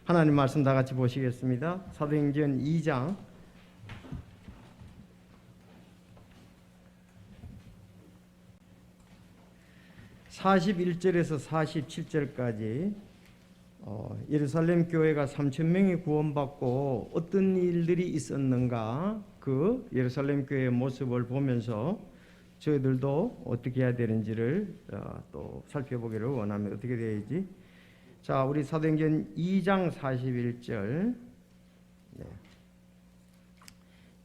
하나님 말씀 다 같이 보시겠습니다. 사도행전 2장 41절에서 47절까지 예루살렘 교회가 3,000명이 구원받고 어떤 일들이 있었는가, 그 예루살렘 교회의 모습을 보면서 저희들도 어떻게 해야 되는지를 또 살펴보기를 원하면 어떻게 돼야지. 자, 우리 사도행전 2장 41절,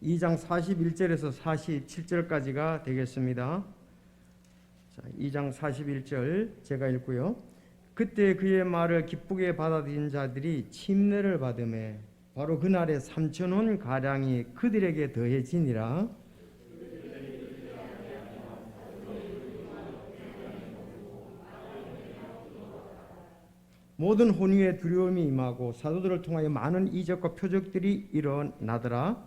2장 41절에서 47절까지가 되겠습니다. 자, 2장 41절 제가 읽고요. 그때 그의 말을 기쁘게 받아들인 자들이 침례를 받으매 바로 그날에 3,000원 가량이 그들에게 더해지니라. 모든 혼유에 두려움이 임하고 사도들을 통하여 많은 이적과 표적들이 일어나더라.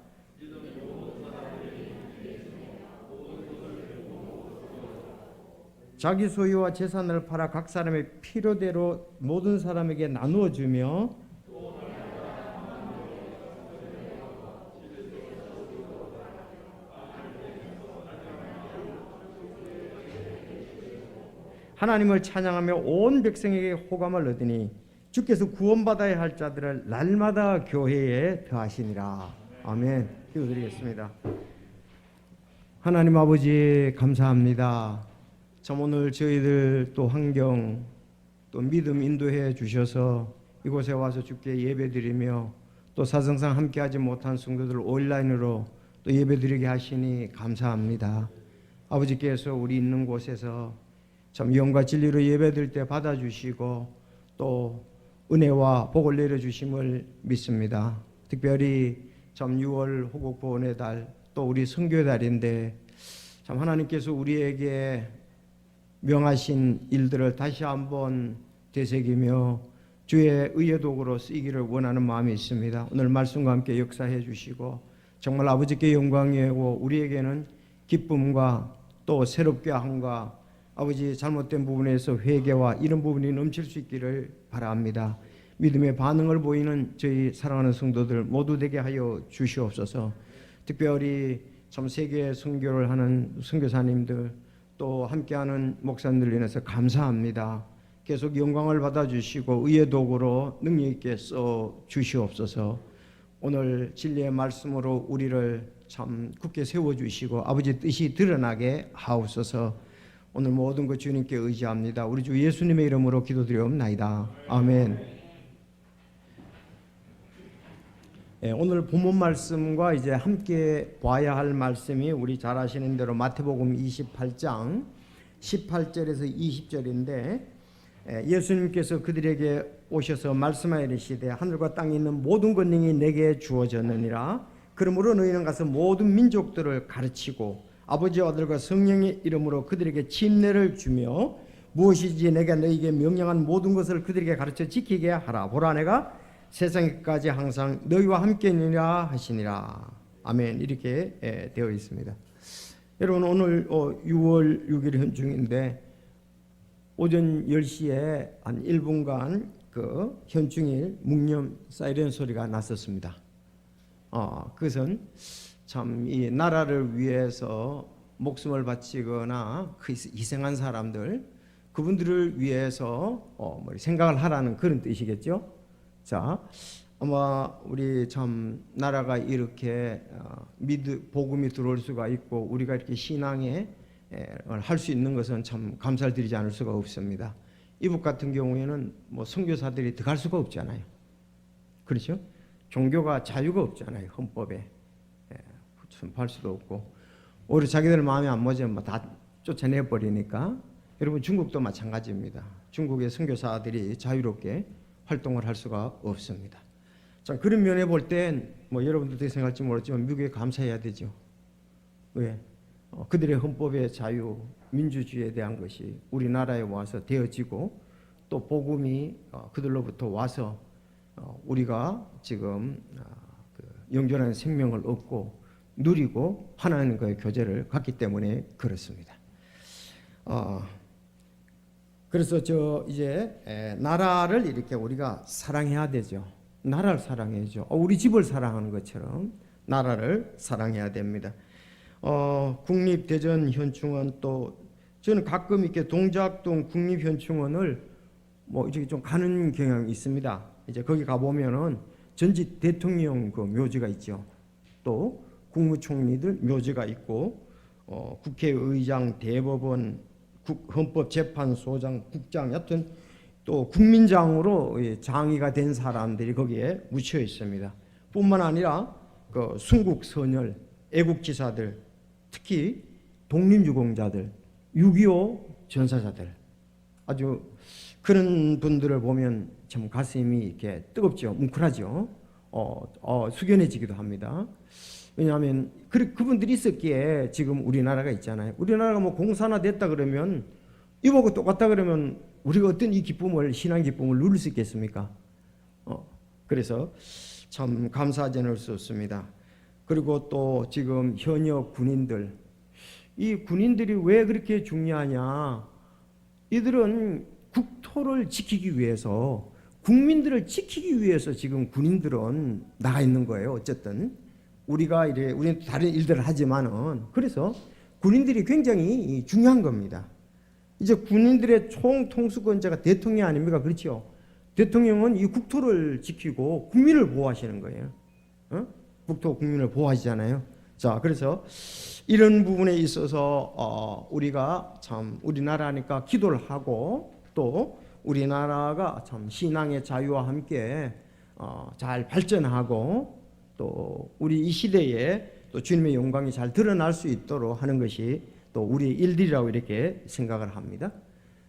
자기 소유와 재산을 팔아 각 사람의 필요대로 모든 사람에게 나누어 주며 하나님을 찬양하며 온 백성에게 호감을 얻으니 주께서 구원받아야 할 자들을 날마다 교회에 더하시니라. 아멘. 기도드리겠습니다. 하나님 아버지 감사합니다. 참 오늘 저희들 또 환경 또 믿음 인도해 주셔서 이곳에 와서 주께 예배드리며 또 사정상 함께하지 못한 성도들 온라인으로 또 예배드리게 하시니 감사합니다. 아버지께서 우리 있는 곳에서 참 영과 진리로 예배드릴 때 받아주시고 또 은혜와 복을 내려주심을 믿습니다. 특별히 참 6월 호국보훈의 달 또 우리 선교의 달인데 참 하나님께서 우리에게 명하신 일들을 다시 한번 되새기며 주의 의의 도구로 쓰이기를 원하는 마음이 있습니다. 오늘 말씀과 함께 역사해 주시고 정말 아버지께 영광이고 우리에게는 기쁨과 또 새롭게 함과 아버지 잘못된 부분에서 회개와 이런 부분이 넘칠 수 있기를 바랍니다. 믿음의 반응을 보이는 저희 사랑하는 성도들 모두 되게 하여 주시옵소서. 특별히 참 세계 선교를 하는 선교사님들 또 함께하는 목사님들 인해서 감사합니다. 계속 영광을 받아주시고 의의 도구로 능력 있게 써 주시옵소서. 오늘 진리의 말씀으로 우리를 참 굳게 세워주시고 아버지 뜻이 드러나게 하옵소서. 오늘 모든 것 주님께 의지합니다. 우리 주 예수님의 이름으로 기도드리옵나이다. 아멘. 오늘 본문 말씀과 이제 함께 봐야 할 말씀이 우리 잘 아시는 대로 마태복음 28장 18절에서 20절인데 예수님께서 그들에게 오셔서 말씀하여 이르시되 하늘과 땅에 있는 모든 권능이 내게 주어졌느니라. 그러므로 너희는 가서 모든 민족들을 가르치고 아버지와 아들과 성령의 이름으로 그들에게 침례를 주며 무엇이지 내가 너희에게 명령한 모든 것을 그들에게 가르쳐 지키게 하라. 보라 내가 세상까지 항상 너희와 함께 있느니라 하시니라. 아멘. 이렇게 되어 있습니다. 여러분 오늘 6월 6일 현충인데 오전 10시에 한 1분간 그 현충일 묵념 사이렌 소리가 났었습니다. 그것은 참 이 나라를 위해서 목숨을 바치거나 그 희생한 사람들 그분들을 위해서 생각을 하라는 그런 뜻이겠죠. 자, 아마 우리 참 나라가 이렇게 복음이 들어올 수가 있고 우리가 이렇게 신앙에 할 수 있는 것은 참 감사를 드리지 않을 수가 없습니다. 이북 같은 경우에는 뭐 선교사들이 들어갈 수가 없잖아요. 그렇죠? 종교가 자유가 없잖아요. 헌법에 출입할 수도 없고 오히려 자기들 마음에 안 맞으면 다 쫓아내 버리니까. 여러분 중국도 마찬가지입니다. 중국의 선교사들이 자유롭게 활동을 할 수가 없습니다. 자, 그런 면에 볼 땐 뭐 여러분들도 생각할지 모르지만 미국에 감사해야 되죠. 왜? 그들의 헌법의 자유, 민주주의에 대한 것이 우리나라에 와서 되어지고 또 복음이 그들로부터 와서 우리가 지금 영존한 생명을 얻고 누리고 하나님과의 교제를 갖기 때문에 그렇습니다. 그래서 이제 나라를 이렇게 우리가 사랑해야 되죠. 나라를 사랑해야죠. 우리 집을 사랑하는 것처럼 나라를 사랑해야 됩니다. 국립대전현충원, 또 저는 가끔 이렇게 동작동 국립현충원을 뭐 이렇게 좀 가는 경향이 있습니다. 이제 거기 가 보면은 전직 대통령 그 묘지가 있죠. 또 국무총리들 묘지가 있고, 국회의장, 대법원, 헌법재판소장, 국장, 여튼 또 국민장으로 장의가 된 사람들이 거기에 묻혀 있습니다. 뿐만 아니라 그 순국선열, 애국지사들, 특히 독립유공자들, 6.25 전사자들, 아주 그런 분들을 보면 참 가슴이 이렇게 뜨겁죠. 뭉클하죠. 숙연해지기도 합니다. 왜냐하면 그분들이 있었기에 지금 우리나라가 있잖아요. 우리나라가 뭐 공산화 됐다 그러면 이보고 똑같다 그러면 우리가 어떤 이 기쁨을, 신앙 기쁨을 누릴 수 있겠습니까? 그래서 참 감사하지 않을 수 없습니다. 그리고 또 지금 현역 군인들, 이 군인들이 왜 그렇게 중요하냐? 이들은 국토를 지키기 위해서, 국민들을 지키기 위해서 지금 군인들은 나가 있는 거예요. 어쨌든 우리는 다른 일들을 하지만은, 그래서 군인들이 굉장히 중요한 겁니다. 이제 군인들의 총통수권자가 대통령 아닙니까? 그렇죠? 대통령은 이 국토를 지키고 국민을 보호하시는 거예요. 국토 국민을 보호하시잖아요. 자, 그래서 이런 부분에 있어서 우리가 참 우리나라니까 기도를 하고, 또 우리나라가 참 신앙의 자유와 함께 잘 발전하고, 또 우리 이 시대에 또 주님의 영광이 잘 드러날 수 있도록 하는 것이 또 우리의 일들이라고 이렇게 생각을 합니다.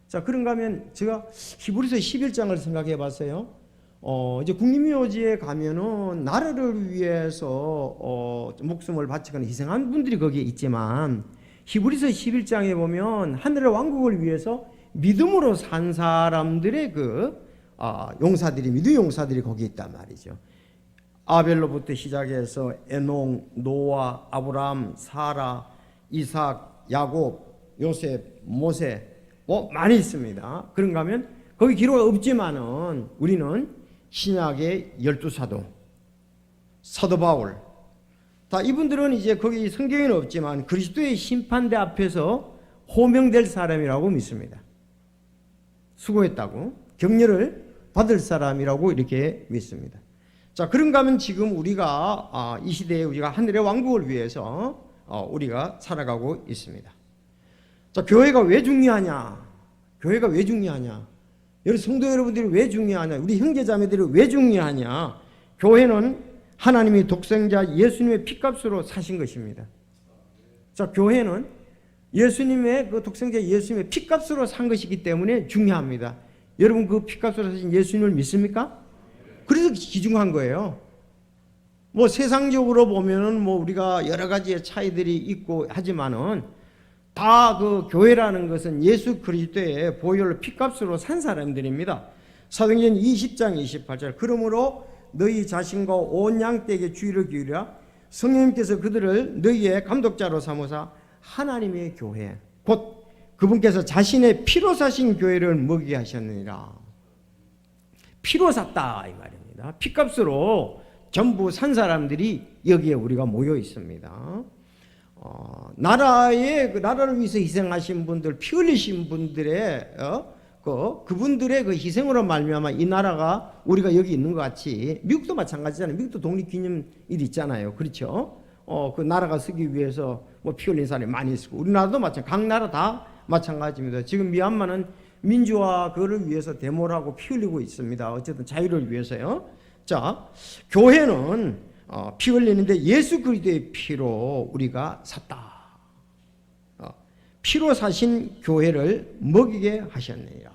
자, 그런가 하면 제가 히브리서 11장을 생각해 봤어요. 이제 국립묘지에 가면은 나라를 위해서 목숨을 바치거나 희생한 분들이 거기에 있지만, 히브리서 11장에 보면 하늘의 왕국을 위해서 믿음으로 산 사람들의 용사들이, 믿음 용사들이 거기 있단 말이죠. 아벨로부터 시작해서 에녹, 노아, 아브라함, 사라, 이삭, 야곱, 요셉, 모세, 뭐 많이 있습니다. 그런가 하면 거기 기록 없지만은 우리는 신약의 12사도, 사도 바울, 다 이분들은 이제 거기 성경에는 없지만 그리스도의 심판대 앞에서 호명될 사람이라고 믿습니다. 수고했다고, 격려를 받을 사람이라고 이렇게 믿습니다. 자, 그런가 하면 지금 우리가 이 시대에 우리가 하늘의 왕국을 위해서 우리가 살아가고 있습니다. 자, 교회가 왜 중요하냐? 교회가 왜 중요하냐? 여러분 성도 여러분들이 왜 중요하냐? 우리 형제자매들이 왜 중요하냐? 교회는 하나님의 독생자 예수님의 피값으로 사신 것입니다. 자, 교회는 예수님의 그 독생자 예수님의 피값으로 산 것이기 때문에 중요합니다. 여러분 그 피값으로 사신 예수님을 믿습니까? 그래서 귀중한 거예요. 뭐 세상적으로 보면은 뭐 우리가 여러 가지의 차이들이 있고 하지만은 다 그 교회라는 것은 예수 그리스도의 보혈로 피값으로 산 사람들입니다. 사도행전 20장 28절, 그러므로 너희 자신과 온 양떼에게 주의를 기울여 성령님께서 그들을 너희의 감독자로 삼으사 하나님의 교회, 곧 그분께서 자신의 피로 사신 교회를 먹이게 하셨느니라. 피로 샀다 이 말입니다. 피값으로 전부 산 사람들이 여기에 우리가 모여 있습니다. 나라를 위해서 희생하신 분들, 피 흘리신 분들의 그분들의 그 희생으로 말미암아 이 나라가 우리가 여기 있는 것 같이, 미국도 마찬가지잖아요. 미국도 독립기념일 있잖아요. 그렇죠? 그 나라가 서기 위해서 뭐 피 흘린 사람이 많이 있고, 우리나라도 마찬가지, 각 나라 다 마찬가지입니다. 지금 미얀마는 민주화 그거를 위해서 데모를 하고 피 흘리고 있습니다. 어쨌든 자유를 위해서요. 자, 교회는 피 흘리는데 예수 그리스도의 피로 우리가 샀다. 피로 사신 교회를 먹이게 하셨느니라.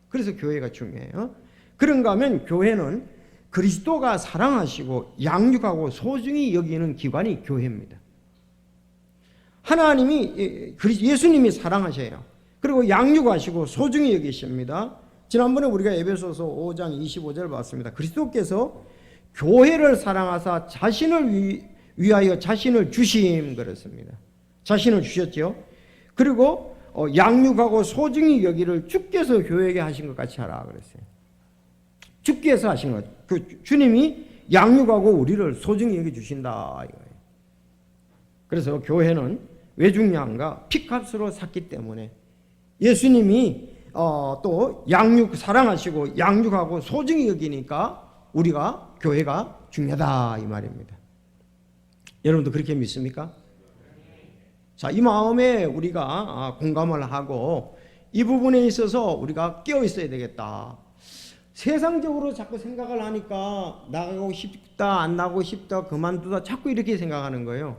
그래서 교회가 중요해요. 그런가 하면 교회는 그리스도가 사랑하시고 양육하고 소중히 여기는 기관이 교회입니다. 하나님이 예수님이 사랑하셔요. 그리고 양육하시고 소중히 여기십니다. 지난번에 우리가 에베소서 5장 25절을 봤습니다. 그리스도께서 교회를 사랑하사 자신을 위하여 자신을 주심, 그렇습니다. 자신을 주셨죠. 그리고 양육하고 소중히 여기를 주께서 교회에게 하신 것 같이 하라 그랬어요. 주께서 하신 것, 그 주님이 양육하고 우리를 소중히 여겨주신다 이거예요. 그래서 교회는 왜 중요한가? 피값으로 샀기 때문에 예수님이 또 사랑하시고 양육하고 소중히 여기니까 우리가 교회가 중요하다 이 말입니다. 여러분도 그렇게 믿습니까? 자, 이 마음에 우리가 공감을 하고 이 부분에 있어서 우리가 깨어 있어야 되겠다. 세상적으로 자꾸 생각을 하니까 나가고 싶다, 안 나가고 싶다, 그만두다 자꾸 이렇게 생각하는 거예요.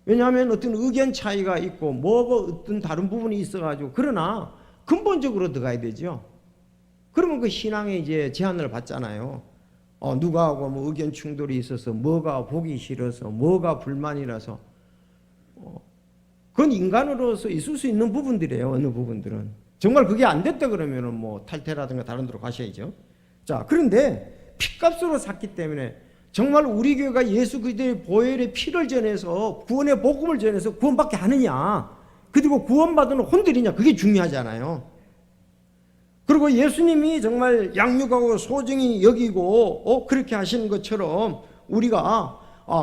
왜냐하면 어떤 의견 차이가 있고 뭐가 어떤 다른 부분이 있어가지고, 그러나 근본적으로 들어가야 되죠. 그러면 그 신앙에 이제 제한을 받잖아요. 누가하고 뭐 의견 충돌이 있어서, 뭐가 보기 싫어서, 뭐가 불만이라서, 그건 인간으로서 있을 수 있는 부분들이에요. 어느 부분들은 정말 그게 안 됐다 그러면은 뭐 탈퇴라든가 다른 데로 가셔야죠. 자, 그런데 피값으로 샀기 때문에 정말 우리 교회가 예수 그리스도의 보혈의 피를 전해서 구원의 복음을 전해서 구원받게 하느냐, 그리고 구원받은 혼들이냐, 그게 중요하잖아요. 그리고 예수님이 정말 양육하고 소중히 여기고 그렇게 하시는 것처럼 우리가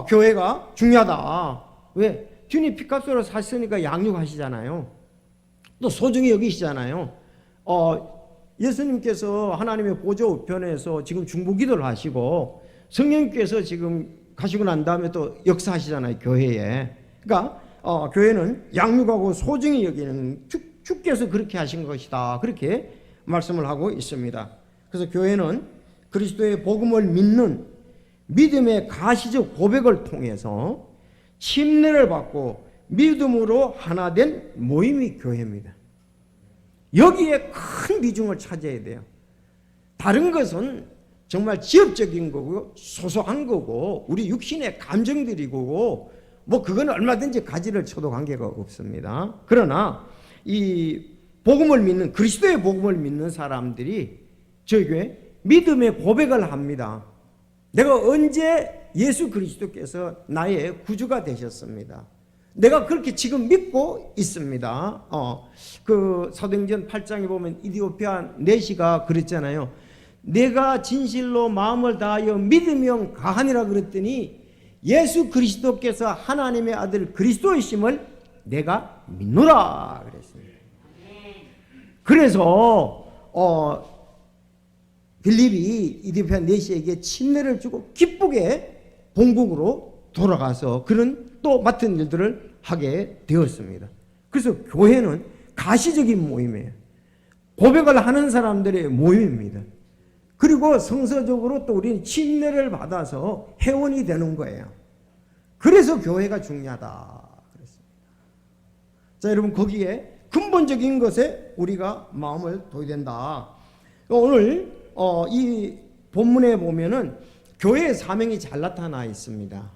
교회가 중요하다. 왜? 주님 피값으로 샀으니까 양육하시잖아요. 또 소중히 여기시잖아요. 예수님께서 하나님의 보좌 우편에서 지금 중보기도를 하시고 성령께서 지금 가시고 난 다음에 또 역사하시잖아요, 교회에. 그러니까 교회는 양육하고 소중히 여기는 주께서 그렇게 하신 것이다, 그렇게 말씀을 하고 있습니다. 그래서 교회는 그리스도의 복음을 믿는 믿음의 가시적 고백을 통해서 침례를 받고 믿음으로 하나 된 모임이 교회입니다. 여기에 큰 비중을 차지해야 돼요. 다른 것은 정말 지엽적인 거고 소소한 거고 우리 육신의 감정들이고 뭐 그건 얼마든지 가지를 쳐도 관계가 없습니다. 그러나 이 복음을 믿는, 그리스도의 복음을 믿는 사람들이 저희 교회 믿음의 고백을 합니다. 내가 언제 예수 그리스도께서 나의 구주가 되셨습니다. 내가 그렇게 지금 믿고 있습니다. 그 사도행전 8장에 보면 이디오피아 내시가 그랬잖아요. 내가 진실로 마음을 다하여 믿으면 가하니라 그랬더니 예수 그리스도께서 하나님의 아들 그리스도이심을 내가 믿노라 그랬습니다. 그래서 빌립이 이디오피아 내시에게 침례를 주고 기쁘게 본국으로 돌아가서 그런 또 맡은 일들을 하게 되었습니다. 그래서 교회는 가시적인 모임이에요. 고백을 하는 사람들의 모임입니다. 그리고 성서적으로 또 우리는 침례를 받아서 회원이 되는 거예요. 그래서 교회가 중요하다 그랬습니다. 자, 여러분, 거기에 근본적인 것에 우리가 마음을 둬야 된다. 오늘 이 본문에 보면은 교회의 사명이 잘 나타나 있습니다.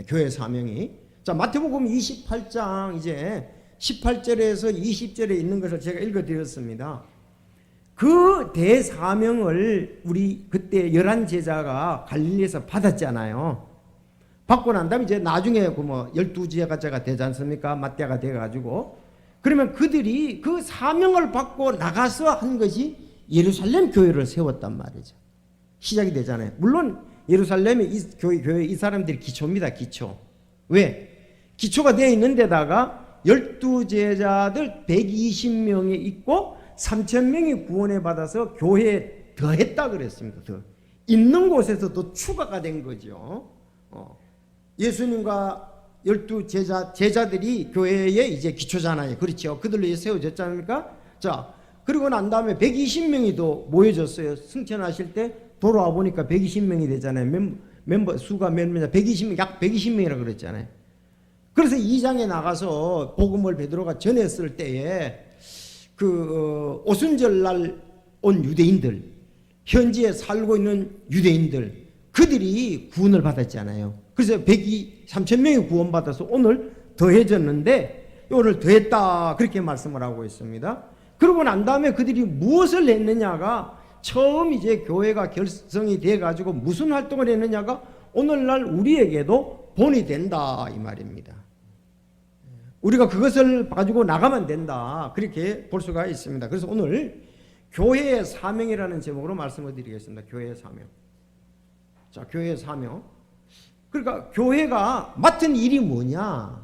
교회의 사명이. 자, 마태복음 28장 이제 18절에서 20절에 있는 것을 제가 읽어드렸습니다. 그 대사명을 우리 그때 11제자가 갈릴리에서 받았잖아요. 받고 난 다음에 이제 나중에 그 뭐 12제자가 되지 않습니까? 마태가 돼가지고. 그러면 그들이 그 사명을 받고 나가서 한 것이 예루살렘 교회를 세웠단 말이죠. 시작이 되잖아요. 물론 예루살렘의 교회 이 사람들이 기초입니다. 기초. 왜? 기초가 되어 있는 데다가 12제자들 120명이 있고 3,000명이 구원을 받아서 교회에 더했다 그랬습니다. 더. 있는 곳에서 더 추가가 된 거죠. 예수님과 12제자들이 교회의 이제 기초잖아요. 그렇죠. 그들로 세워졌지 않습니까? 자, 그리고 난 다음에 120명이 더 모여졌어요. 승천하실 때 돌아와 보니까 120명이 되잖아요. 멤버 수가 몇 명이냐? 120명, 약 120명이라고 그랬잖아요. 그래서 2장에 나가서 복음을 베드로가 전했을 때에 그 오순절 날 온 유대인들, 현지에 살고 있는 유대인들, 그들이 구원을 받았잖아요. 그래서 3,000명이 구원받아서 오늘 더해졌는데 오늘 더했다 그렇게 말씀을 하고 있습니다. 그러고 난 다음에 그들이 무엇을 했느냐가 처음 이제 교회가 결성이 돼가지고 무슨 활동을 했느냐가 오늘날 우리에게도 본이 된다 이 말입니다. 우리가 그것을 가지고 나가면 된다 그렇게 볼 수가 있습니다. 그래서 오늘 교회의 사명이라는 제목으로 말씀을 드리겠습니다. 교회의 사명. 자, 교회의 사명. 그러니까 교회가 맡은 일이 뭐냐?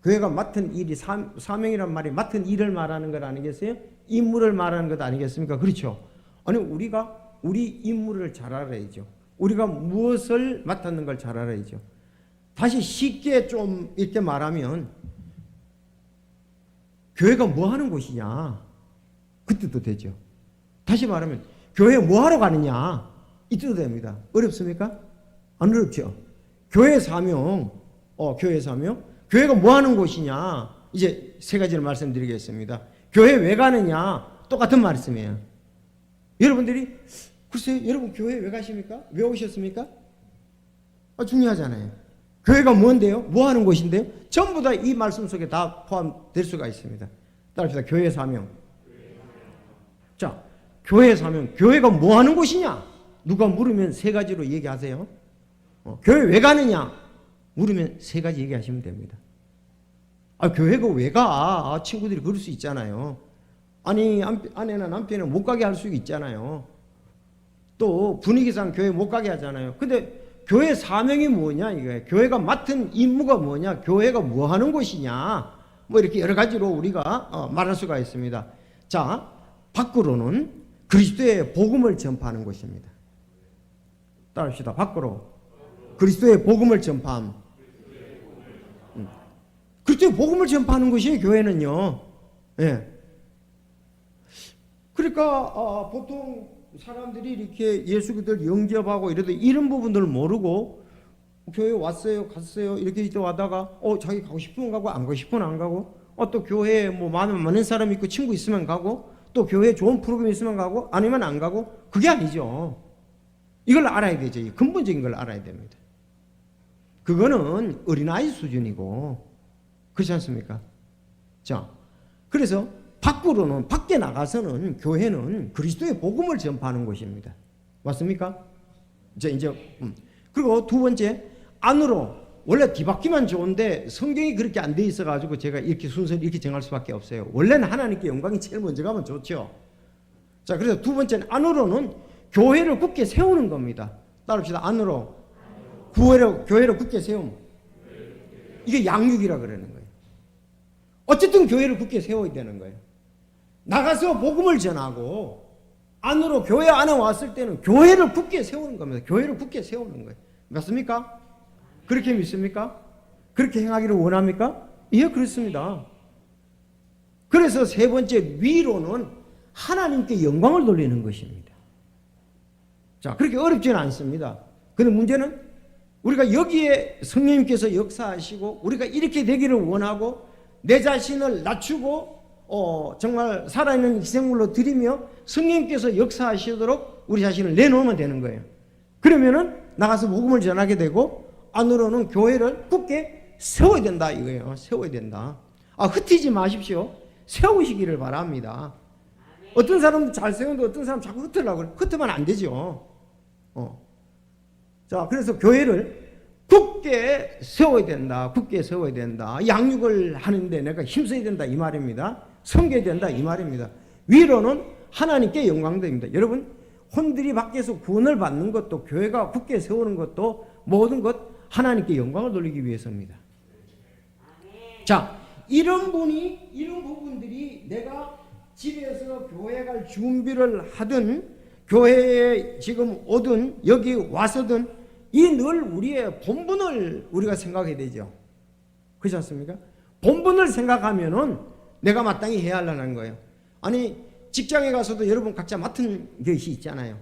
교회가 맡은 일이 사명이란 말이 맡은 일을 말하는 것 아니겠어요? 임무를 말하는 것 아니겠습니까? 그렇죠. 아니 우리가 우리 임무를 잘 알아야죠. 우리가 무엇을 맡았는 걸 잘 알아야죠. 다시 쉽게 좀 이렇게 말하면 교회가 뭐 하는 곳이냐? 그 뜻도 되죠. 다시 말하면 교회 뭐 하러 가느냐? 이 뜻도 됩니다. 어렵습니까? 안 어렵죠. 교회 사명, 교회 사명. 교회가 뭐 하는 곳이냐? 이제 세 가지를 말씀드리겠습니다. 교회 왜 가느냐? 똑같은 말씀이에요. 여러분들이 글쎄요, 여러분 교회 왜 가십니까? 왜 오셨습니까? 중요하잖아요. 교회가 뭔데요? 뭐 하는 곳인데요? 전부 다 이 말씀 속에 다 포함될 수가 있습니다. 따라합시다. 교회 사명. 자, 교회 사명. 교회가 뭐 하는 곳이냐? 누가 물으면 세 가지로 얘기하세요. 교회 왜 가느냐? 물으면 세 가지 얘기하시면 됩니다. 교회가 왜 가? 친구들이 그럴 수 있잖아요. 아니, 아내나 남편은 못 가게 할 수 있잖아요. 또 분위기상 교회 못 가게 하잖아요. 근데 교회 사명이 뭐냐 이거예요. 교회가 맡은 임무가 뭐냐? 교회가 뭐 하는 곳이냐? 뭐 이렇게 여러 가지로 우리가 말할 수가 있습니다. 자, 밖으로는 그리스도의 복음을 전파하는 것입니다. 따라합시다. 밖으로 그리스도의 복음을 전파함. 그리스도의 복음을 전파하는 것이 교회는요. 예. 그러니까 보통 사람들이 이렇게 예수를 영접하고 이래도 이런 부분들을 모르고 교회 왔어요, 갔어요 이렇게 와다가 자기 가고 싶으면 가고 안 가고 싶으면 안 가고 또 교회에 뭐 많은 사람 있고 친구 있으면 가고 또 교회에 좋은 프로그램 있으면 가고 아니면 안 가고 그게 아니죠. 이걸 알아야 되죠. 근본적인 걸 알아야 됩니다. 그거는 어린아이 수준이고 그렇지 않습니까? 자, 그래서 밖으로는 밖에 나가서는 교회는 그리스도의 복음을 전파하는 곳입니다. 맞습니까? 이제 그리고 두 번째 안으로 원래 뒤바퀴만 좋은데 성경이 그렇게 안 돼 있어 가지고 제가 이렇게 순서를 이렇게 정할 수밖에 없어요. 원래는 하나님께 영광이 제일 먼저 가면 좋죠. 자, 그래서 두 번째는 안으로는 교회를 굳게 세우는 겁니다. 따라합시다. 안으로 교회를 굳게 세움. 이게 양육이라 그러는 거예요. 어쨌든 교회를 굳게 세워야 되는 거예요. 나가서 복음을 전하고 안으로 교회 안에 왔을 때는 교회를 굳게 세우는 겁니다. 교회를 굳게 세우는 거예요. 맞습니까? 그렇게 믿습니까? 그렇게 행하기를 원합니까? 예, 그렇습니다. 그래서 세 번째 위로는 하나님께 영광을 돌리는 것입니다. 자, 그렇게 어렵지는 않습니다. 그런데 문제는 우리가 여기에 성령님께서 역사하시고 우리가 이렇게 되기를 원하고 내 자신을 낮추고 정말 살아있는 희생물로 드리며 성령님께서 역사하시도록 우리 자신을 내놓으면 되는 거예요. 그러면은 나가서 복음을 전하게 되고 안으로는 교회를 굳게 세워야 된다 이거예요. 세워야 된다. 흩어지지 마십시오. 세우시기를 바랍니다. 어떤 사람은 잘 세우는데 어떤 사람은 자꾸 흩으려고 그래. 흩으면 안 되죠. 자, 그래서 교회를 굳게 세워야 된다. 굳게 세워야 된다. 양육을 하는데 내가 힘써야 된다 이 말입니다. 섬겨야 된다 이 말입니다. 위로는 하나님께 영광됩니다. 여러분 혼들이 밖에서 구원을 받는 것도 교회가 굳게 세우는 것도 모든 것 하나님께 영광을 돌리기 위해서입니다. 자, 이런 부분들이 내가 집에서 교회 갈 준비를 하든 교회에 지금 오든 여기 와서든 이 늘 우리의 본분을 우리가 생각해야 되죠. 그렇지 않습니까? 본분을 생각하면은 내가 마땅히 해야 하려는 거예요. 아니 직장에 가서도 여러분 각자 맡은 것이 있잖아요.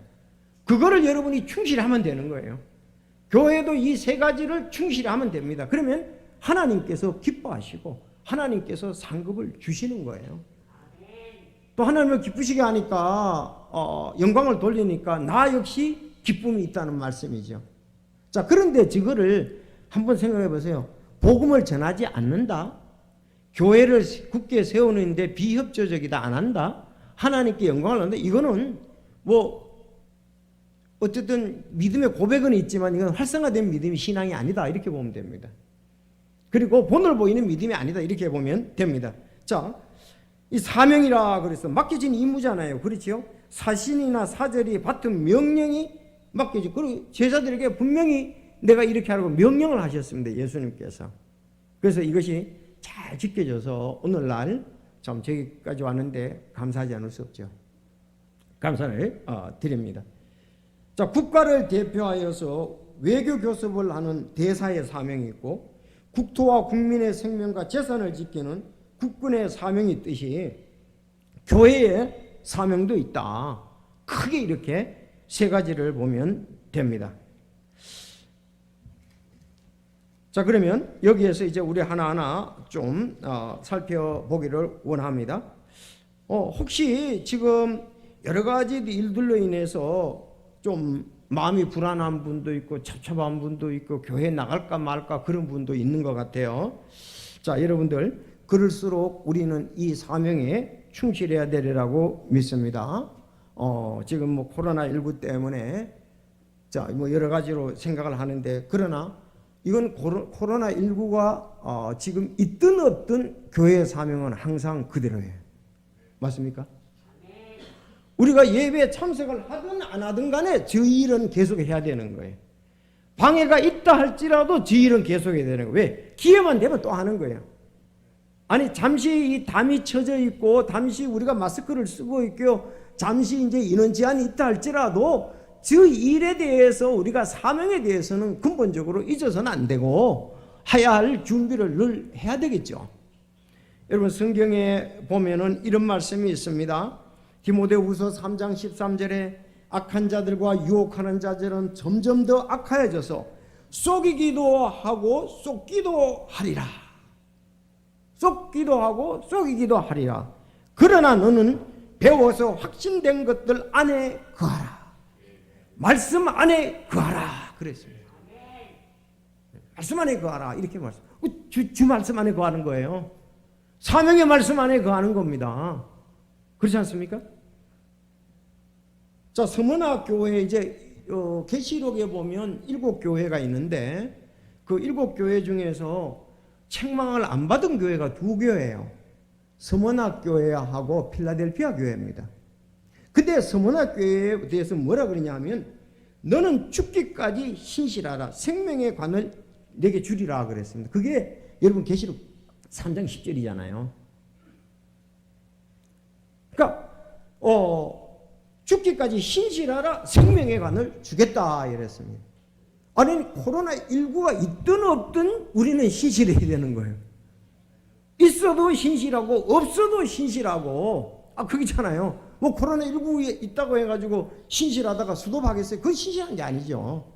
그거를 여러분이 충실히 하면 되는 거예요. 교회도 이 세 가지를 충실히 하면 됩니다. 그러면 하나님께서 기뻐하시고 하나님께서 상급을 주시는 거예요. 또 하나님을 기쁘시게 하니까 영광을 돌리니까 나 역시 기쁨이 있다는 말씀이죠. 자, 그런데 저거를 한번 생각해 보세요. 복음을 전하지 않는다. 교회를 굳게 세우는데 비협조적이다 안 한다. 하나님께 영광을 한다. 이거는 뭐 어쨌든 믿음의 고백은 있지만 이건 활성화된 믿음이 신앙이 아니다. 이렇게 보면 됩니다. 그리고 본을 보이는 믿음이 아니다. 이렇게 보면 됩니다. 자, 이 사명이라 그래서 맡겨진 임무잖아요. 그렇죠? 사신이나 사절이 받은 명령이 맡겨진, 그리고 제자들에게 분명히 내가 이렇게 하라고 명령을 하셨습니다. 예수님께서. 그래서 이것이 잘 지켜져서 오늘날 참 저기까지 왔는데 감사하지 않을 수 없죠. 감사를 드립니다. 자, 국가를 대표하여서 외교 교섭을 하는 대사의 사명이 있고, 국토와 국민의 생명과 재산을 지키는 국군의 사명이 있듯이 교회의 사명도 있다. 크게 이렇게 세 가지를 보면 됩니다. 자, 그러면 여기에서 이제 우리 하나하나 좀 살펴보기를 원합니다. 혹시 지금 여러 가지 일들로 인해서 좀 마음이 불안한 분도 있고 찹찹한 분도 있고 교회 나갈까 말까 그런 분도 있는 것 같아요. 자, 여러분들 그럴수록 우리는 이 사명에 충실해야 되리라고 믿습니다. 지금 뭐 코로나19 때문에 자, 뭐 여러 가지로 생각을 하는데, 그러나 이건 코로나19가 지금 있든 없든 교회의 사명은 항상 그대로예요. 맞습니까? 우리가 예배에 참석을 하든 안 하든 간에 저희 일은 계속 해야 되는 거예요. 방해가 있다 할지라도 저희 일은 계속 해야 되는 거예요. 왜? 기회만 되면 또 하는 거예요. 아니, 잠시 이 담이 쳐져 있고 잠시 우리가 마스크를 쓰고 있고 잠시 이제 인원 제한이 있다 할지라도 저 일에 대해서 우리가 사명에 대해서는 근본적으로 잊어서는 안 되고 해야 할 준비를 늘 해야 되겠죠. 여러분, 성경에 보면은 이런 말씀이 있습니다. 디모데후서 3장 13절에 악한 자들과 유혹하는 자들은 점점 더 악하여져서 속이기도 하고 속기도 하리라. 속기도 하고 속이기도 하리라. 그러나 너는 배워서 확신된 것들 안에 거하라. 말씀 안에 거하라. 그랬습니다. 말씀 안에 거하라. 이렇게 말씀. 주 말씀 안에 거하는 거예요. 사명의 말씀 안에 거하는 겁니다. 그렇지 않습니까? 자, 서문화 교회 이제 계시록에 보면 7교회가 있는데 그 7교회 중에서 책망을 안 받은 교회가 2교회예요. 서문화 교회하고 필라델피아 교회입니다. 근데 서문화 교회에 대해서 뭐라 그러냐면 너는 죽기까지 신실하라. 생명의 관을 내게 주리라 그랬습니다. 그게 여러분 계시록 3장 10절이잖아요. 그러니까 죽기까지 신실하라. 생명의 관을 주겠다 이랬습니다. 아니, 코로나19가 있든 없든 우리는 신실해야 되는 거예요. 있어도 신실하고 없어도 신실하고, 그게잖아요. 뭐 코로나19에 있다고 해가지고 신실하다가 수도하겠어요? 그건 신실한 게 아니죠.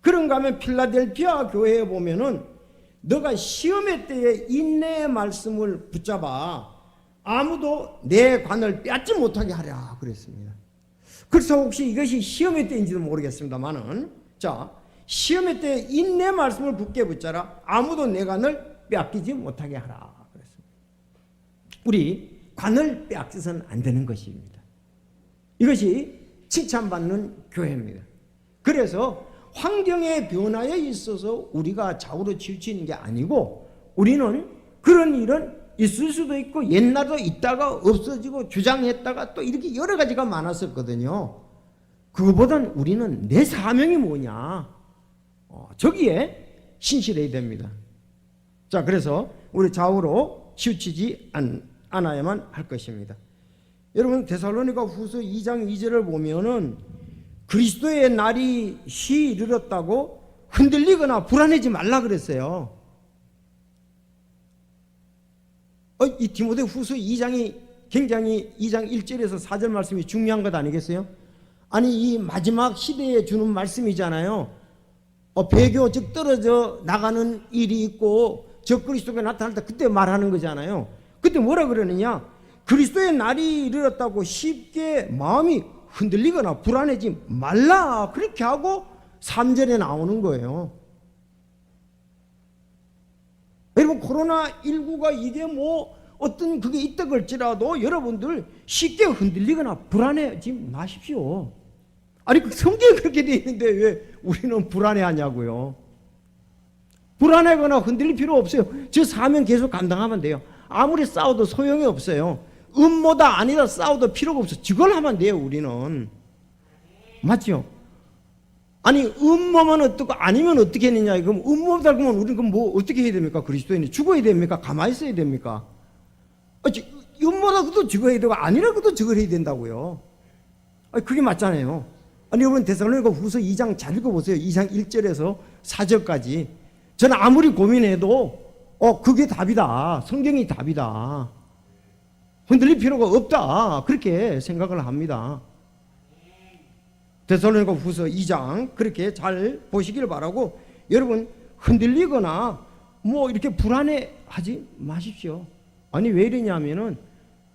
그런가 하면 필라델피아 교회에 보면은 너가 시험의 때에 인내의 말씀을 붙잡아 아무도 내 관을 빼앗지 못하게 하라 그랬습니다. 그래서 혹시 이것이 시험의 때인지도 모르겠습니다만은, 자, 시험의 때 인내 말씀을 굳게 붙잡아 아무도 내 관을 빼앗기지 못하게 하라 그랬습니다. 우리 관을 빼앗겨서는 안 되는 것입니다. 이것이 칭찬받는 교회입니다. 그래서 환경의 변화에 있어서 우리가 좌우로 치우치는 게 아니고, 우리는 그런 일은 있을 수도 있고 옛날도 있다가 없어지고 주장했다가 또 이렇게 여러 가지가 많았었거든요. 그거보단 우리는 내 사명이 뭐냐, 저기에 신실해야 됩니다. 자, 그래서 우리 좌우로 치우치지 않아야만 할 것입니다. 여러분, 데살로니가 후서 2장 2절을 보면은 그리스도의 날이 시 이르렀다고 흔들리거나 불안해지 말라 그랬어요. 이 디모데 후서 2장이 굉장히 2장 1절에서 4절 말씀이 중요한 것 아니겠어요? 아니, 이 마지막 시대에 주는 말씀이잖아요. 배교 즉 떨어져 나가는 일이 있고 적그리스도가 나타날 때 그때 말하는 거잖아요. 그때 뭐라 그러느냐? 그리스도의 날이 이르렀다고 쉽게 마음이 흔들리거나 불안해지 말라, 그렇게 하고 3절에 나오는 거예요. 여러분, 코로나19가 이게 뭐 어떤 그게 있다 걸지라도 여러분들 쉽게 흔들리거나 불안해하지 마십시오. 아니, 그 성경에 그렇게 되어 있는데 왜 우리는 불안해하냐고요. 불안하거나 흔들릴 필요 없어요. 저 사명 계속 감당하면 돼요. 아무리 싸워도 소용이 없어요. 음모다 아니다 싸워도 필요가 없어. 저걸 하면 돼요. 우리는. 맞죠? 아니 음모면 어떻고 아니면 어떻게 했느냐. 그럼 음모다 그러면 우리는 그럼 뭐 어떻게 해야 됩니까? 그리스도인이 죽어야 됩니까? 가만히 있어야 됩니까? 음모라고도 죽어야 되고 아니라고도 죽어야 된다고요. 그게 맞잖아요. 아니 여러분 데살로니가 후서 2장 잘 읽어보세요. 2장 1절에서 4절까지. 저는 아무리 고민해도 그게 답이다. 성경이 답이다. 흔들릴 필요가 없다. 그렇게 생각을 합니다. 데살로니가 후서 2장 그렇게 잘 보시길 바라고, 여러분 흔들리거나 뭐 이렇게 불안해하지 마십시오. 아니 왜 이러냐면은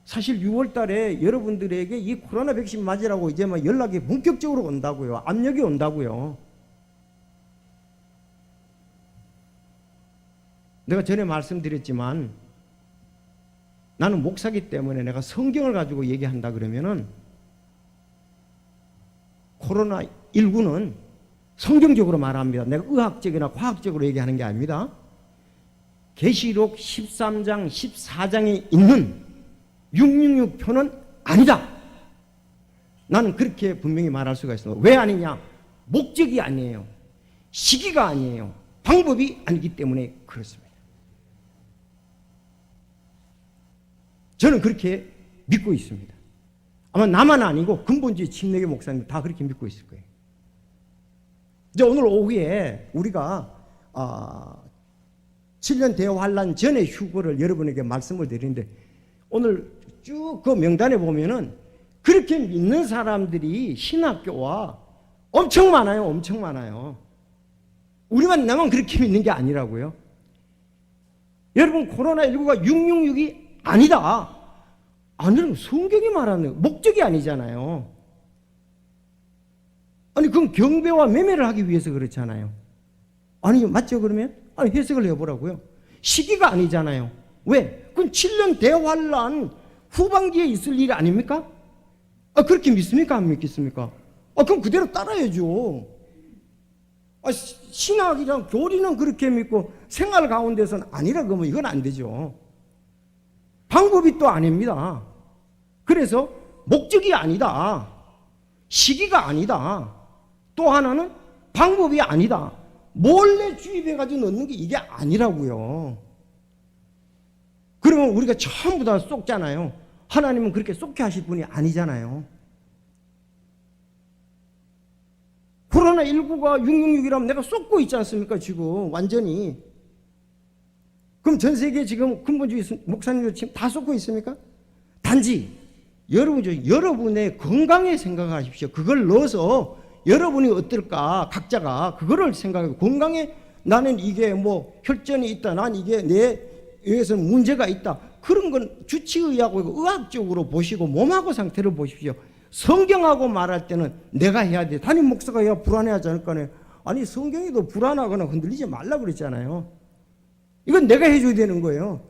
사실 6월 달에 여러분들에게 이 코로나 백신 맞으라고 이제 막 연락이 본격적으로 온다고요. 압력이 온다고요. 내가 전에 말씀드렸지만 나는 목사기 때문에 내가 성경을 가지고 얘기한다 그러면은 코로나19는 성경적으로 말합니다. 내가 의학적이나 과학적으로 얘기하는 게 아닙니다. 계시록 13장 14장에 있는 666표는 아니다. 나는 그렇게 분명히 말할 수가 있습니다. 왜 아니냐? 목적이 아니에요. 시기가 아니에요. 방법이 아니기 때문에 그렇습니다. 저는 그렇게 믿고 있습니다. 아마 나만 아니고 근본주의 침례교 목사님 다 그렇게 믿고 있을 거예요. 이제 오늘 오후에 우리가 7년 대환란 전의 휴거를 여러분에게 말씀을 드리는데, 오늘 쭉 그 명단에 보면은 그렇게 믿는 사람들이 신학교와 엄청 많아요. 엄청 많아요. 우리만 나만 그렇게 믿는 게 아니라고요. 여러분 코로나19가 666이 아니다. 아니면 성경이 말하는 목적이 아니잖아요. 아니 그럼 경배와 매매를 하기 위해서 그렇잖아요. 아니 맞죠 그러면? 아니 해석을 해보라고요. 시기가 아니잖아요. 왜? 그건 7년 대환란 후반기에 있을 일 아닙니까? 그렇게 믿습니까? 안 믿겠습니까? 그럼 그대로 따라야죠. 신학이랑 교리는 그렇게 믿고 생활 가운데서는 아니라 그러면 이건 안 되죠. 방법이 또 아닙니다. 그래서 목적이 아니다. 시기가 아니다. 또 하나는 방법이 아니다. 몰래 주입해가지고 넣는 게 이게 아니라고요. 그러면 우리가 전부 다 쏟잖아요. 하나님은 그렇게 쏟게 하실 분이 아니잖아요. 코로나19가 666이라면 내가 쏟고 있지 않습니까? 지금 완전히. 그럼 전 세계 지금 근본주의 목사님들 지금 다 쏟고 있습니까? 단지 여러분의 건강에 생각하십시오. 그걸 넣어서 여러분이 어떨까 각자가 그거를 생각하고, 건강에 나는 이게 뭐 혈전이 있다, 난 이게 내 여기서 문제가 있다, 그런 건 주치의하고 의학적으로 보시고 몸하고 상태를 보십시오. 성경하고 말할 때는 내가 해야 돼. 담임 목사가 해야 불안해하지 않을까요? 아니 성경에도 불안하거나 흔들리지 말라 그랬잖아요. 이건 내가 해줘야 되는 거예요.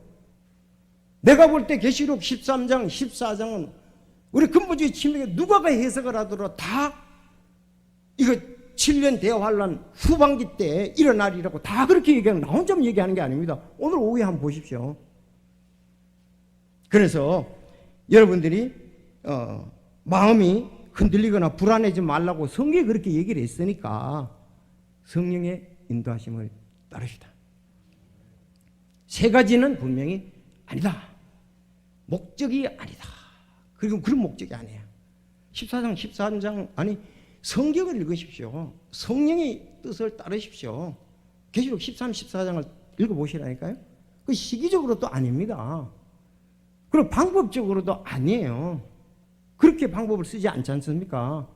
내가 볼 때 계시록 13장 14장은 우리 근본주의 침례교 누가가 해석을 하더라도 다 이거 7년 대환란 후반기 때 일어나리라고 다 그렇게 얘기하는, 나 혼자 얘기하는 게 아닙니다. 오늘 오후에 한번 보십시오. 그래서 여러분들이 마음이 흔들리거나 불안해지지 말라고 성경이 그렇게 얘기를 했으니까 성령의 인도하심을 따르시다. 세 가지는 분명히 아니다. 목적이 아니다. 그리고 그런 목적이 아니에요. 14장 13장 아니 성경을 읽으십시오. 성령의 뜻을 따르십시오. 계시록 13, 14장을 읽어보시라니까요. 그 시기적으로 또 아닙니다. 그리고 방법적으로도 아니에요. 그렇게 방법을 쓰지 않지 않습니까?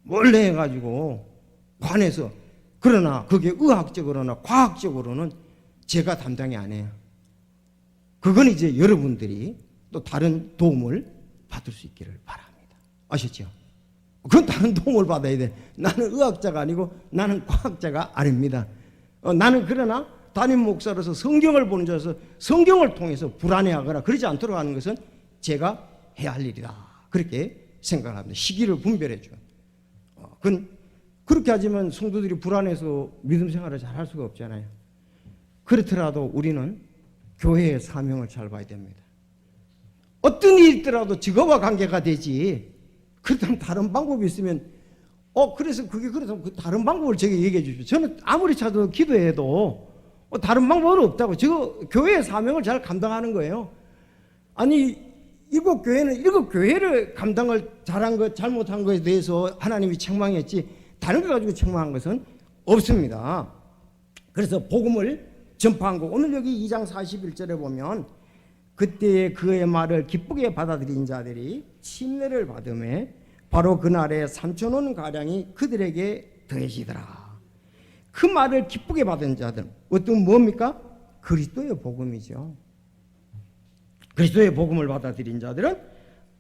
몰래 해가지고 관해서. 그러나 그게 의학적으로나 과학적으로는 제가 담당이 아니에요. 그건 이제 여러분들이 또 다른 도움을 받을 수 있기를 바랍니다. 아셨죠? 그건 다른 도움을 받아야 돼. 나는 의학자가 아니고 나는 과학자가 아닙니다. 나는 그러나 담임 목사로서 성경을 보는 자로서 성경을 통해서 불안해하거나 그러지 않도록 하는 것은 제가 해야 할 일이다. 그렇게 생각을 합니다. 시기를 분별해 줘. 그건 그렇게 하지만 성도들이 불안해서 믿음 생활을 잘 할 수가 없잖아요. 그렇더라도 우리는 교회의 사명을 잘 봐야 됩니다. 어떤 일이 있더라도 저거와 관계가 되지. 그렇다면 다른 방법이 있으면 그래서 그게 그래서 그 다른 방법을 제게 얘기해 주십시오. 저는 아무리 찾아도 기도해도 다른 방법은 없다고. 저 교회의 사명을 잘 감당하는 거예요. 아니 일곱 교회는 일곱 교회를 감당을 잘한 것 잘못한 것에 대해서 하나님이 책망했지 다른 거 가지고 책망한 것은 없습니다. 그래서 복음을 전파한 거. 오늘 여기 2장 41절에 보면 그때의 그의 말을 기쁘게 받아들인 자들이 침례를 받음에 바로 그날에 3,000원 가량이 그들에게 더해지더라. 그 말을 기쁘게 받은 자들 어떤 뭡니까? 그리스도의 복음이죠. 그리스도의 복음을 받아들인 자들은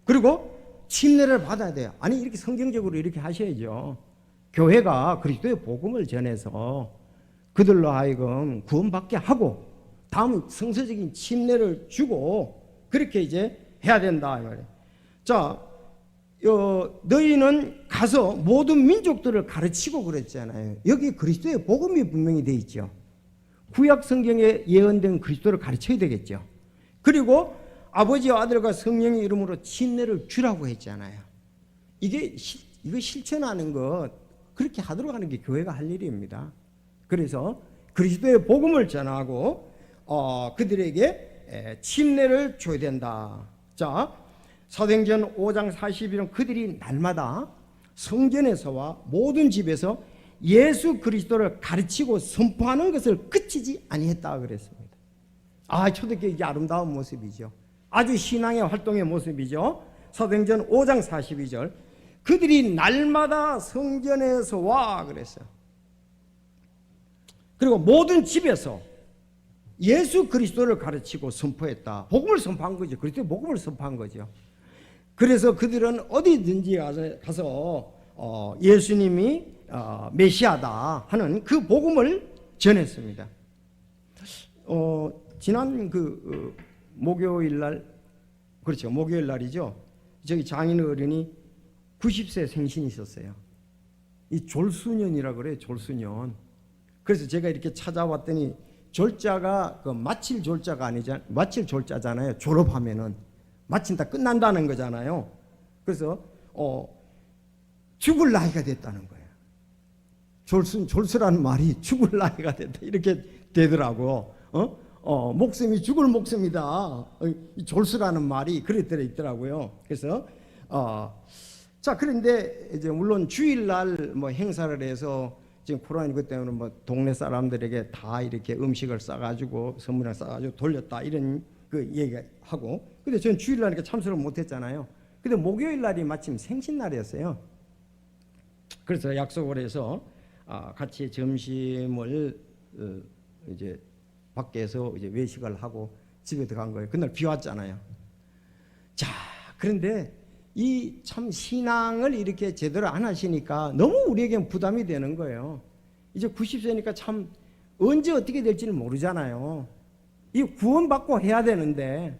그리고 침례를 받아야 돼요. 아니 이렇게 성경적으로 이렇게 하셔야죠. 교회가 그리스도의 복음을 전해서 그들로 하여금 구원받게 하고 다음 성서적인 침례를 주고 그렇게 이제 해야 된다 이 말이에요. 자, 너희는 가서 모든 민족들을 가르치고 그랬잖아요. 여기 그리스도의 복음이 분명히 돼 있죠. 구약 성경에 예언된 그리스도를 가르쳐야 되겠죠. 그리고 아버지와 아들과 성령의 이름으로 침례를 주라고 했잖아요. 이거 실천하는 것 그렇게 하도록 하는 게 교회가 할 일입니다. 그래서 그리스도의 복음을 전하고 그들에게 침례를 줘야 된다. 자, 사도행전 5장 41은 그들이 날마다 성전에서와 모든 집에서 예수 그리스도를 가르치고 선포하는 것을 그치지 아니했다 그랬습니다. 초대교회 이게 아름다운 모습이죠. 아주 신앙의 활동의 모습이죠. 사도행전 5장 42절 그들이 날마다 성전에서 와 그랬어요. 그리고 모든 집에서 예수 그리스도를 가르치고 선포했다. 복음을 선포한 거죠. 그리스도의 복음을 선포한 거죠. 그래서 그들은 어디든지 가서 예수님이 메시아다 하는 그 복음을 전했습니다. 지난 목요일 날 그렇죠. 목요일 날이죠. 저기 장인 어른이 90세 생신이 있었어요. 이 졸수년이라 그래요. 졸수년. 그래서 제가 이렇게 찾아왔더니 졸자가 마칠 졸자가 아니잖아요. 마칠 졸자잖아요. 졸업하면은 마친다 끝난다는 거잖아요. 그래서 죽을 나이가 됐다는 거예요. 졸수라는 말이 죽을 나이가 됐다 이렇게 되더라고. 목숨이 죽을 목숨이다. 졸수라는 말이 그랬더라 있더라고요. 그래서 자 그런데 이제 물론 주일날 뭐 행사를 해서 지금 코로나19 때문에 뭐 동네 사람들에게 다 이렇게 음식을 싸가지고 선물을 싸가지고 돌렸다 이런 그 얘기하고 근데 저는 주일날 이렇게 참석을 못했잖아요. 근데 목요일 날이 마침 생신날이었어요. 그래서 약속을 해서 같이 점심을 이제 밖에서 이제 외식을 하고 집에 들어간 거예요. 그날 비 왔잖아요. 자 그런데 이 참 신앙을 이렇게 제대로 안 하시니까 너무 우리에겐 부담이 되는 거예요. 이제 90세니까 참 언제 어떻게 될지는 모르잖아요. 이 구원받고 해야 되는데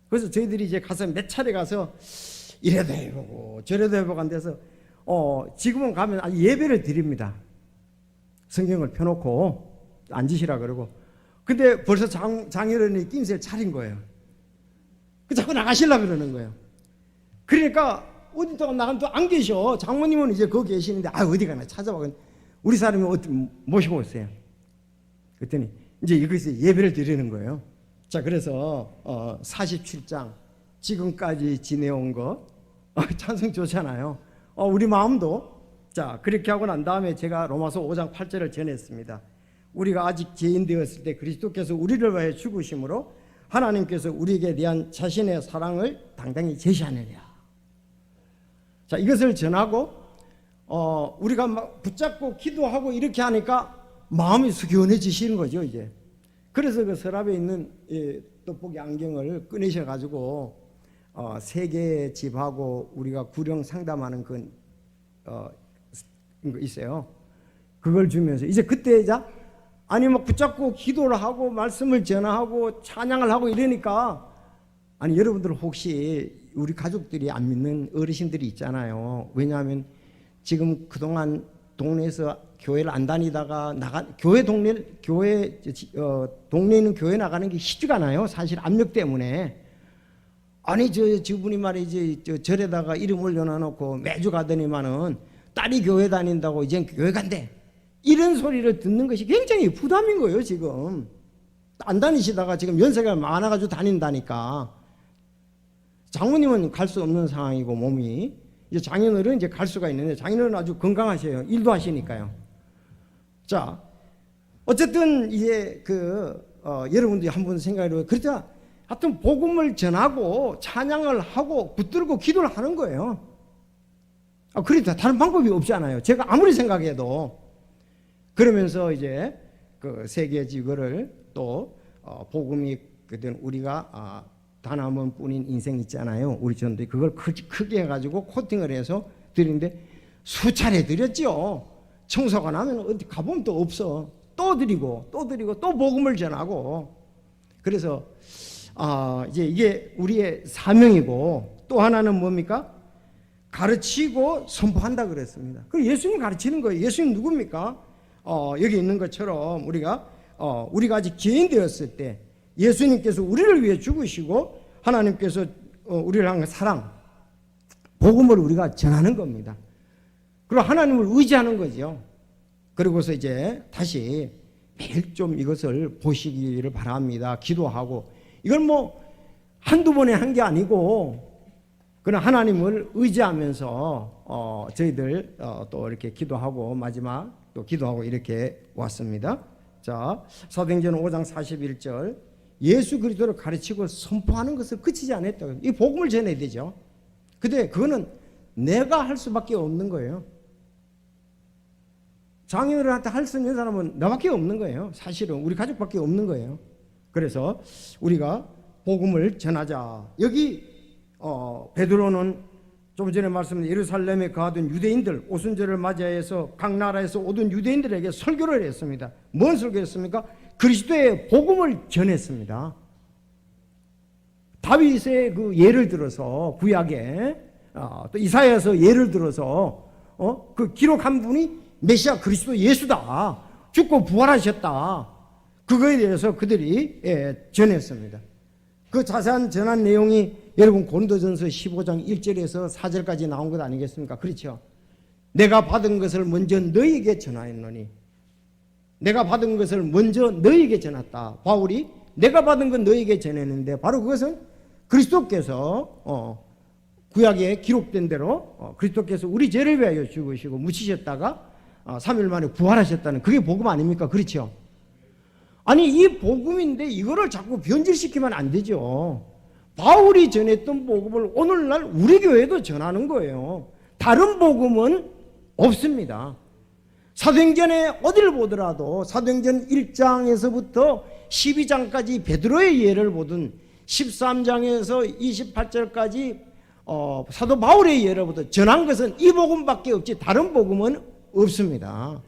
그래서 저희들이 이제 가서 몇 차례 가서 이래도 해보고 저래도 해보고 한 데서 지금은 가면 예배를 드립니다. 성경을 펴놓고 앉으시라 그러고 근데 벌써 장인어른이 낌새를 차린 거예요. 그 자꾸 나가시려고 그러는 거예요. 그러니까 어디 있다가 나가면 또 안 계셔. 장모님은 이제 거기 계시는데 어디 가나 찾아봐. 우리 사람이 어디 모시고 오세요. 그랬더니 이제 여기서 예배를 드리는 거예요. 자 그래서 47장 지금까지 지내온 거 찬송 좋잖아요. 우리 마음도 자 그렇게 하고 난 다음에 제가 로마서 5장 8절을 전했습니다. 우리가 아직 죄인 되었을 때 그리스도께서 우리를 위하여 죽으심으로 하나님께서 우리에게 대한 자신의 사랑을 당당히 제시하느냐. 자 이것을 전하고 우리가 막 붙잡고 기도하고 이렇게 하니까 마음이 숙연해지시는 거죠 이제. 그래서 그 서랍에 있는 떡볶이 안경을 꺼내셔 가지고 세 개의 집하고 우리가 구령 상담하는 그 있어요. 그걸 주면서 이제 그때 아니 뭐 붙잡고 기도를 하고 말씀을 전하고 찬양을 하고 이러니까 아니 여러분들 혹시 우리 가족들이 안 믿는 어르신들이 있잖아요. 왜냐하면 지금 그동안 동네에서 교회를 안 다니다가 교회 동네 동네에 있는 교회 나가는 게 쉽지가 않아요. 사실 압력 때문에. 아니 저분이 말이지 절에다가 이름 올려놔놓고 매주 가더니만은 딸이 교회 다닌다고 이젠 교회 간대. 이런 소리를 듣는 것이 굉장히 부담인 거예요. 지금 안 다니시다가 지금 연세가 많아가지고 다닌다니까. 장모님은 갈 수 없는 상황이고 몸이 이제 장인어른 이제 갈 수가 있는데 장인어른 아주 건강하셔요. 일도 하시니까요. 자, 어쨌든 이제 여러분들이 한번 생각해보면 그러자 하여튼 복음을 전하고 찬양을 하고 붙들고 기도를 하는 거예요. 그러니까 다른 방법이 없잖아요. 제가 아무리 생각해도. 그러면서 이제 그 세계지 이거를 또 복음이 그든 우리가 단 한 번뿐인 인생 있잖아요. 우리 전도 그걸 크게 해가지고 코팅을 해서 드리는데 수차례 드렸죠. 청소가 나면 어디 가보면 또 없어. 또 드리고 또 복음을 전하고. 그래서 이제 이게 우리의 사명이고, 또 하나는 뭡니까? 가르치고 선포한다 그랬습니다. 그 예수님 가르치는 거예요. 예수님 누굽니까? 여기 있는 것처럼 우리가 아직 죄인 되었을 때 예수님께서 우리를 위해 죽으시고 하나님께서 우리를 향한 사랑, 복음을 우리가 전하는 겁니다. 그리고 하나님을 의지하는 거죠. 그리고서 이제 다시 매일 좀 이것을 보시기를 바랍니다. 기도하고. 이건 뭐 한두 번에 한 게 아니고, 그런 하나님을 의지하면서 저희들 또 이렇게 기도하고 마지막 또 기도하고 이렇게 왔습니다. 자, 사도행전 5장 41절, 예수 그리스도를 가르치고 선포하는 것을 그치지 않았다. 이 복음을 전해야 되죠. 근데 그거는 내가 할 수밖에 없는 거예요. 장인어른한테 할 수 있는 사람은 나밖에 없는 거예요. 사실은 우리 가족밖에 없는 거예요. 그래서 우리가 복음을 전하자. 여기 베드로는 좀 전에 말씀드린 예루살렘에 거하던 유대인들, 오순절을 맞이해서 각 나라에서 오던 유대인들에게 설교를 했습니다. 뭔 설교했습니까? 그리스도의 복음을 전했습니다. 다윗의 그 예를 들어서 구약에 또 이사야에서 예를 들어서 그 기록한 분이 메시아 그리스도 예수다. 죽고 부활하셨다. 그거에 대해서 그들이 전했습니다. 그 자세한 전한 내용이 여러분 고린도전서 15장 1절에서 4절까지 나온 것 아니겠습니까? 그렇죠? 내가 받은 것을 먼저 너희에게 전하였노니, 내가 받은 것을 먼저 너희에게 전했다. 바울이 내가 받은 건 너희에게 전했는데 바로 그것은 그리스도께서 구약에 기록된 대로 그리스도께서 우리 죄를 위하여 죽으시고 묻히셨다가 3일 만에 부활하셨다는, 그게 복음 아닙니까? 그렇죠? 아니 이 복음인데 이거를 자꾸 변질시키면 안 되죠. 바울이 전했던 복음을 오늘날 우리 교회도 전하는 거예요. 다른 복음은 없습니다. 사도행전에 어디를 보더라도 사도행전 1장에서부터 12장까지 베드로의 예를 보든 13장에서 28절까지 사도 바울의 예를 보든 전한 것은 이 복음밖에 없지 다른 복음은 없습니다.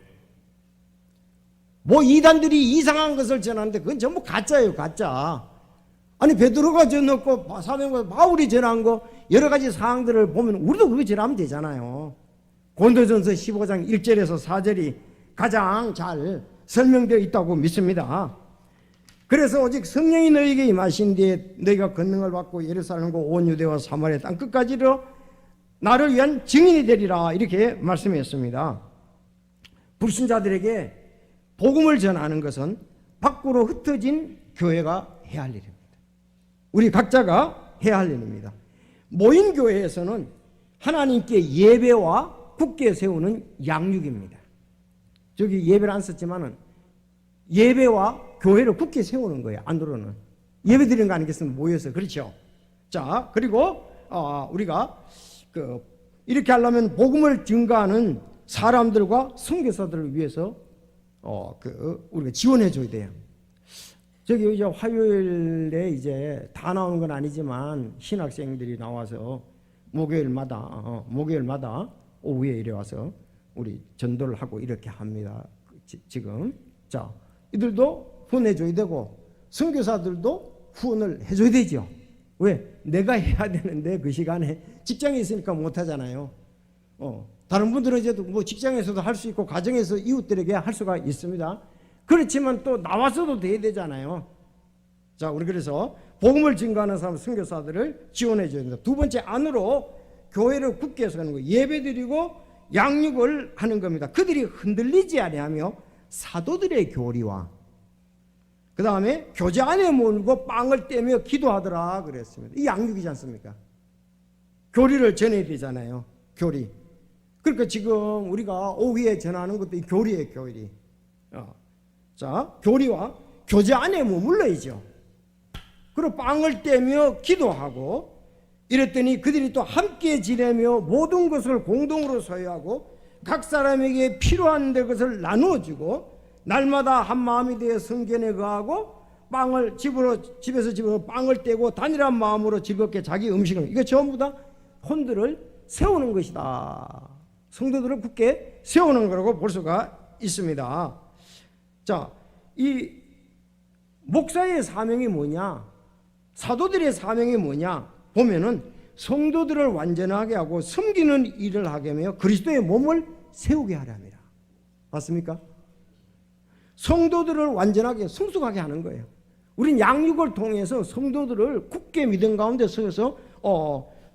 뭐 이단들이 이상한 것을 전하는데 그건 전부 가짜예요. 가짜. 아니 베드로가 전했고 사도행전 바울이 전한 거 여러 가지 사항들을 보면 우리도 그거 전하면 되잖아요. 고린도전서 15장 1절에서 4절이 가장 잘 설명되어 있다고 믿습니다. 그래서 오직 성령이 너희에게 임하신 뒤에 너희가 권능을 받고 예루살렘과 온 유대와 사마리아 땅 끝까지로 나를 위한 증인이 되리라, 이렇게 말씀했습니다. 불신자들에게 복음을 전하는 것은 밖으로 흩어진 교회가 해야 할 일입니다. 우리 각자가 해야 할 일입니다. 모인 교회에서는 하나님께 예배와 굳게 세우는 양육입니다. 저기 예배를 안 썼지만은 예배와 교회를 굳게 세우는 거예요. 안으로는 예배 드리는 거 아니겠습니까? 모여서. 그렇죠? 자, 그리고 우리가 이렇게 하려면 복음을 증가하는 사람들과 선교사들을 위해서 우리가 지원해 줘야 돼요. 저기 이제 화요일에 이제 다 나오는 건 아니지만 신학생들이 나와서 목요일마다 오후에 이래 와서 우리 전도를 하고 이렇게 합니다. 지금. 자, 이들도 후원해줘야 되고 선교사들도 후원을 해줘야 되죠. 왜? 내가 해야 되는데 그 시간에 직장에 있으니까 못하잖아요. 다른 분들은 이제 뭐 직장에서도 할 수 있고 가정에서 이웃들에게 할 수가 있습니다. 그렇지만 또 나와서도 돼야 되잖아요. 자, 우리 그래서 복음을 증거하는 사람, 선교사들을 지원해 줘야 된다. 두 번째, 안으로 교회를 굳게 해서 하는 거예요. 예배드리고 양육을 하는 겁니다. 그들이 흔들리지 아니하며 사도들의 교리와 그 다음에 교제 안에 몰고 빵을 떼며 기도하더라 그랬습니다. 이 양육이지 않습니까? 교리를 전해야 되잖아요. 교리. 그러니까 지금 우리가 오후에 전하는 것도 이 교리예요. 교리. 자, 교리와 교제 안에 머물러야죠. 그리고 빵을 떼며 기도하고 이랬더니 그들이 또 함께 지내며 모든 것을 공동으로 소유하고 각 사람에게 필요한 것을 나누어주고 날마다 한 마음이 되어 성전에 거하고 빵을 집에서 집으로 빵을 떼고 단일한 마음으로 즐겁게 자기 음식을, 이거 전부 다 혼들을 세우는 것이다. 성도들을 굳게 세우는 거라고 볼 수가 있습니다. 자, 이 목사의 사명이 뭐냐, 사도들의 사명이 뭐냐 보면은 성도들을 완전하게 하고 섬기는 일을 하게 하며 그리스도의 몸을 세우게 하려 합니다. 맞습니까? 성도들을 완전하게 성숙하게 하는 거예요. 우린 양육을 통해서 성도들을 굳게 믿음 가운데 서서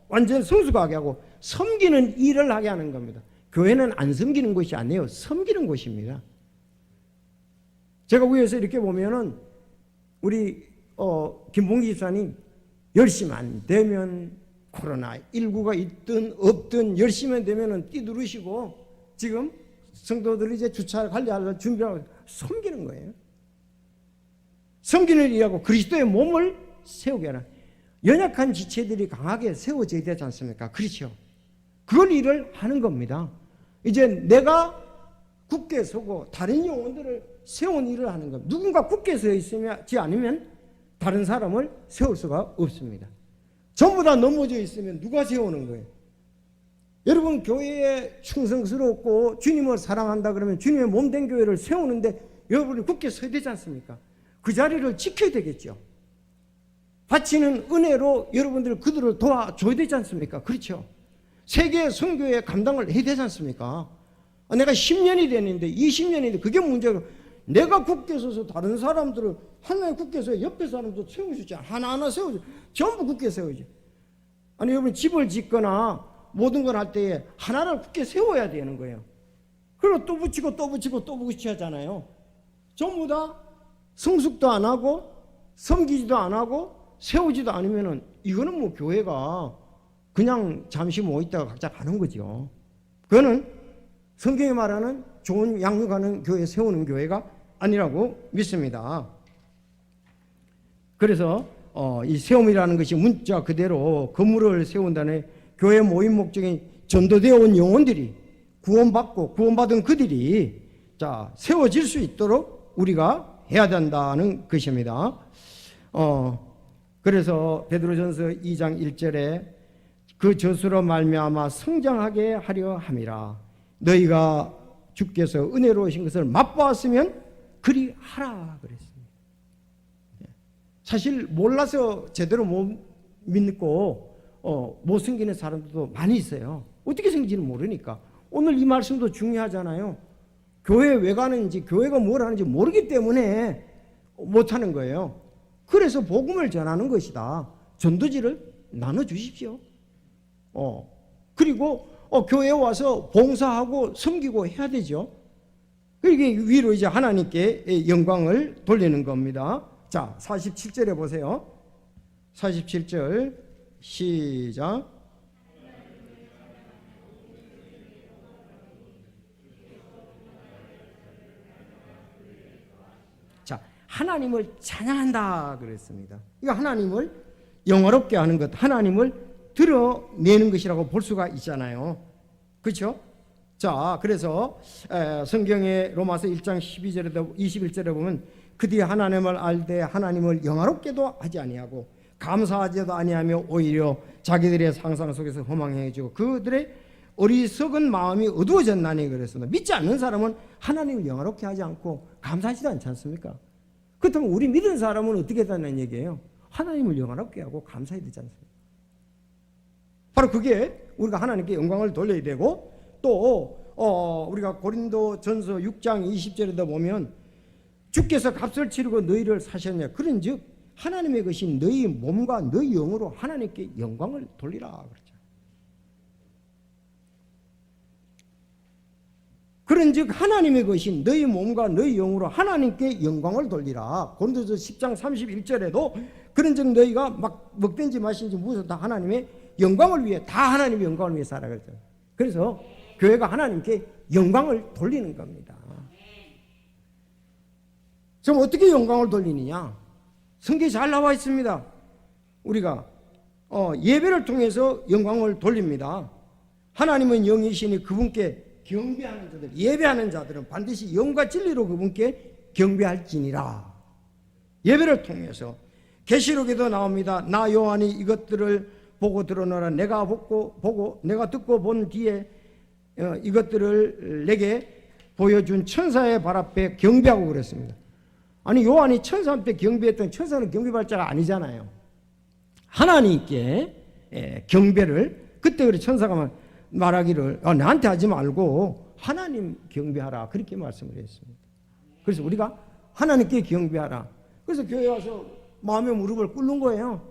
완전 성숙하게 하고 섬기는 일을 하게 하는 겁니다. 교회는 안 섬기는 곳이 아니에요. 섬기는 곳입니다. 제가 위에서 이렇게 보면은 우리 김봉기 집사님 열심히 안 되면 코로나19가 있든 없든 열심히 되면은 뛰두르시고 지금 성도들이 이제 주차 관리하려고 준비하고 섬기는 거예요. 섬기는 일하고 그리스도의 몸을 세우게 하라. 연약한 지체들이 강하게 세워져야 되지 않습니까? 그렇죠. 그걸 일을 하는 겁니다. 이제 내가 굳게 서고 다른 영혼들을 세운 일을 하는 겁니다. 누군가 굳게 서 있지 않으면 다른 사람을 세울 수가 없습니다. 전부 다 넘어져 있으면 누가 세우는 거예요? 여러분, 교회에 충성스럽고 주님을 사랑한다 그러면 주님의 몸된 교회를 세우는데 여러분이 굳게 서야 되지 않습니까? 그 자리를 지켜야 되겠죠. 바치는 은혜로 여러분들 그들을 도와줘야 되지 않습니까? 그렇죠. 세계 선교의 감당을 해야 되지 않습니까? 내가 10년이 됐는데 20년이 됐는데 그게 문제고, 내가 굳게 서서 다른 사람들을 하나님 굳게 서서 옆에 사람도 세워주지, 하나하나 세워줘, 전부 굳게 세워줘. 아니 여러분, 집을 짓거나 모든 걸 할 때에 하나를 굳게 세워야 되는 거예요. 그리고 또 붙이고 또 붙이고 또 붙이고 하잖아요. 전부 다 성숙도 안 하고 섬기지도 안 하고 세우지도 않으면은 이거는 뭐 교회가 그냥 잠시 모여 있다가 각자 가는 거죠. 그거는 성경이 말하는 좋은 양육하는 교회, 세우는 교회가 아니라고 믿습니다. 그래서 이 세움이라는 것이 문자 그대로 건물을 세운다는 교회 모임 목적인 전도되어 온 영혼들이 구원받고 구원받은 그들이 자 세워질 수 있도록 우리가 해야 된다는 것입니다. 그래서 베드로전서 2장 1절에 그 젖으로 말미암아 성장하게 하려 함이라. 너희가 주께서 은혜로우신 것을 맛보았으면 그리 하라 그랬습니다. 사실 몰라서 제대로 못 믿고 못 섬기는 사람들도 많이 있어요. 어떻게 생긴지는 모르니까. 오늘 이 말씀도 중요하잖아요. 교회 왜 가는지, 교회가 뭘 하는지 모르기 때문에 못하는 거예요. 그래서 복음을 전하는 것이다. 전도지를 나눠주십시오. 그리고 교회에 와서 봉사하고 섬기고 해야 되죠. 그게 위로 이제 하나님께 영광을 돌리는 겁니다. 자, 47절에 보세요. 47절 시작. 자, 하나님을 찬양한다 그랬습니다. 이거 하나님을 영화롭게 하는 것, 하나님을 드러내는 것이라고 볼 수가 있잖아요. 그렇죠? 자, 그래서 성경의 로마서 1장 12절에도 21절에 보면 그들이 하나님을 알되 하나님을 영화롭게도 하지 아니하고 감사하지도 아니하며 오히려 자기들의 상상 속에서 허망해지고 그들의 어리석은 마음이 어두워졌나니 그랬습니다. 믿지 않는 사람은 하나님을 영화롭게 하지 않고 감사하지도 않지 않습니까? 그렇다면 우리 믿은 사람은 어떻게 되는 얘기예요? 하나님을 영화롭게 하고 감사해야 되지 않습니까? 바로 그게 우리가 하나님께 영광을 돌려야 되고 또 우리가 고린도전서 6장 20절에도 보면 주께서 값을 치르고 너희를 사셨냐. 그런즉 하나님의 것인 너희 몸과 너희 영으로 하나님께 영광을 돌리라 그러죠. 그런즉 하나님의 것인 너희 몸과 너희 영으로 하나님께 영광을 돌리라. 고린도서 10장 31절에도 그런즉 너희가 막 먹든지 마시든지 무엇을 다 하나님의 영광을 위해, 다 하나님의 영광을 위해 살아 그랬죠. 그래서 교회가 하나님께 영광을 돌리는 겁니다. 그럼 어떻게 영광을 돌리느냐? 성경에 잘 나와 있습니다. 우리가 예배를 통해서 영광을 돌립니다. 하나님은 영이시니 그분께 경배하는 자들, 예배하는 자들은 반드시 영과 진리로 그분께 경배할지니라. 예배를 통해서 계시록에도 나옵니다. 나 요한이 이것들을 보고 들어노라. 내가 보고 내가 듣고 본 뒤에 이것들을 내게 보여준 천사의 발 앞에 경배하고 그랬습니다. 아니 요한이 천사 앞에 경배했던, 천사는 경배할 자가 아니잖아요. 하나님께 경배를, 그때 우리 천사가 말하기를 나한테 하지 말고 하나님 경배하라, 그렇게 말씀을 했습니다. 그래서 우리가 하나님께 경배하라. 그래서 교회 와서 마음의 무릎을 꿇는 거예요.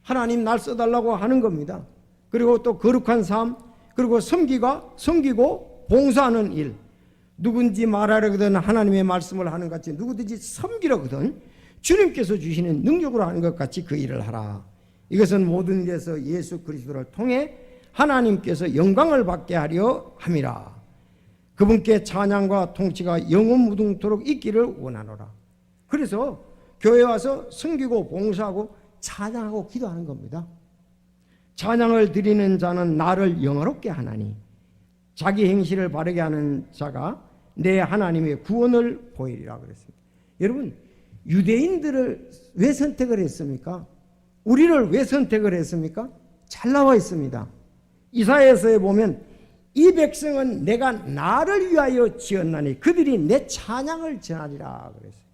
하나님 날 써달라고 하는 겁니다. 그리고 또 거룩한 삶, 그리고 섬기고 봉사하는 일, 누군지 말하려거든 하나님의 말씀을 하는 것 같이 누구든지 섬기려거든 주님께서 주시는 능력으로 하는 것 같이 그 일을 하라. 이것은 모든 일에서 예수 그리스도를 통해 하나님께서 영광을 받게 하려 함이라. 그분께 찬양과 통치가 영원 무궁토록 있기를 원하노라. 그래서 교회 와서 섬기고 봉사하고 찬양하고 기도하는 겁니다. 찬양을 드리는 자는 나를 영화롭게 하나니 자기 행실을 바르게 하는 자가 내 하나님의 구원을 보이리라 그랬습니다. 여러분, 유대인들을 왜 선택을 했습니까? 우리를 왜 선택을 했습니까? 잘 나와 있습니다. 이사야서에 보면 이 백성은 내가 나를 위하여 지었나니 그들이 내 찬양을 전하리라 그랬어요.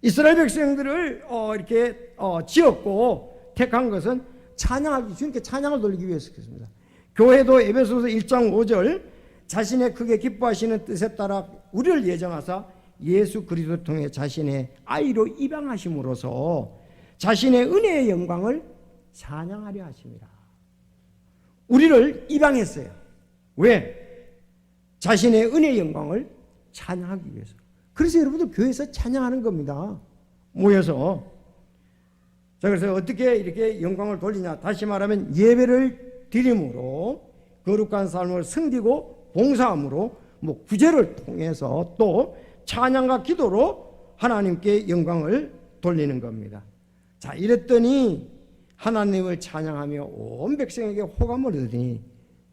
이스라엘 백성들을 이렇게 지었고 택한 것은 찬양하기, 주님께 찬양을 돌리기 위해서였습니다. 교회도 에베소서 1장 5절 자신의 크게 기뻐하시는 뜻에 따라 우리를 예정하사 예수 그리스도를 통해 자신의 아이로 입양하심으로써 자신의 은혜의 영광을 찬양하려 하십니다. 우리를 입양했어요. 왜? 자신의 은혜의 영광을 찬양하기 위해서. 그래서 여러분들 교회에서 찬양하는 겁니다. 모여서. 자, 그래서 어떻게 이렇게 영광을 돌리냐? 다시 말하면 예배를 드림으로, 거룩한 삶을 섬기고 봉사함으로, 구제를 통해서 또 찬양과 기도로 하나님께 영광을 돌리는 겁니다. 자, 이랬더니 하나님을 찬양하며 온 백성에게 호감을 얻으니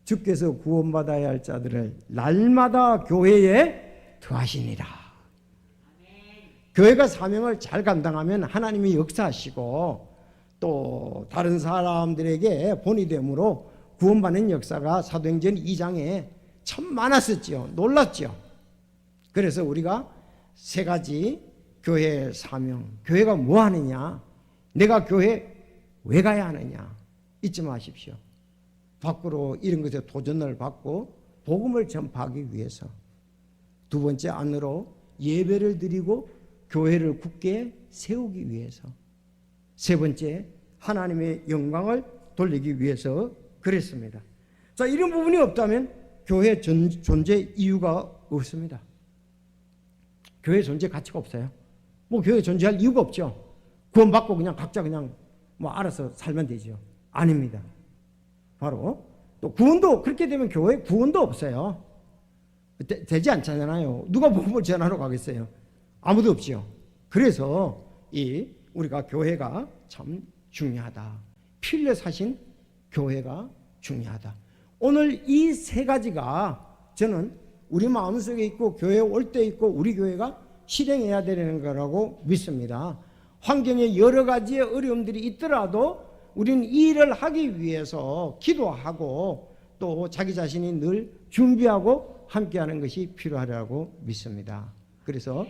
주께서 구원받아야 할 자들을 날마다 교회에 더하시니라. 교회가 사명을 잘 감당하면 하나님이 역사하시고 또 다른 사람들에게 본이 되므로 구원받는 역사가 사도행전 2장에 참 많았었죠. 놀랐죠. 그래서 우리가 세 가지 교회의 사명, 교회가 뭐 하느냐, 내가 교회 왜 가야 하느냐 잊지 마십시오. 밖으로 이런 것에 도전을 받고 복음을 전파하기 위해서, 두 번째 안으로 예배를 드리고 교회를 굳게 세우기 위해서, 세 번째 하나님의 영광을 돌리기 위해서 그랬습니다. 자, 이런 부분이 없다면 교회 존재 이유가 없습니다. 교회 존재 가치가 없어요. 교회 존재할 이유가 없죠. 구원받고 그냥 각자 그냥 알아서 살면 되죠. 아닙니다. 바로 또 구원도, 그렇게 되면 교회 구원도 없어요. 되지 않잖아요. 누가 복음을 전하러 가겠어요? 아무도 없지요. 그래서 우리가 교회가 참 중요하다. 피 흘려 사신 교회가 중요하다. 오늘 이 세 가지가 저는 우리 마음속에 있고 교회에 올 때 있고 우리 교회가 실행해야 되는 거라고 믿습니다. 환경에 여러 가지의 어려움들이 있더라도 우리는 이 일을 하기 위해서 기도하고 또 자기 자신이 늘 준비하고 함께하는 것이 필요하다고 믿습니다. 그래서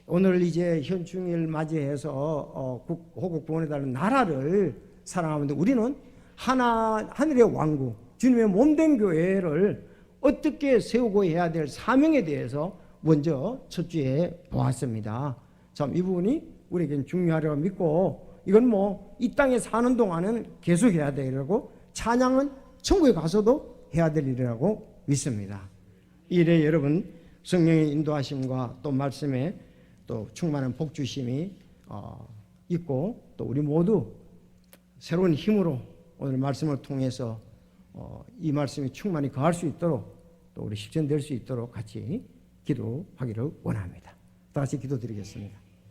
오늘 이제 현충일 맞이해서 호국 구원해달라는 나라를 사랑하는데 우리는 하늘의 왕국, 주님의 몸된 교회를 어떻게 세우고 해야 될 사명에 대해서 먼저 첫 주에 보았습니다. 참 이 부분이 우리에겐 중요하리라고 믿고, 이건 뭐 이 땅에 사는 동안은 계속 해야 되라고, 찬양은 천국에 가서도 해야 될 일이라고 믿습니다. 이래 여러분 성령의 인도하심과 또 말씀에 또 충만한 복주심이 있고, 또 우리 모두 새로운 힘으로 오늘 말씀을 통해서 이 말씀이 충만히 거할 수 있도록, 또 우리 실천될 수 있도록 같이 기도하기를 원합니다. 다 같이 기도드리겠습니다.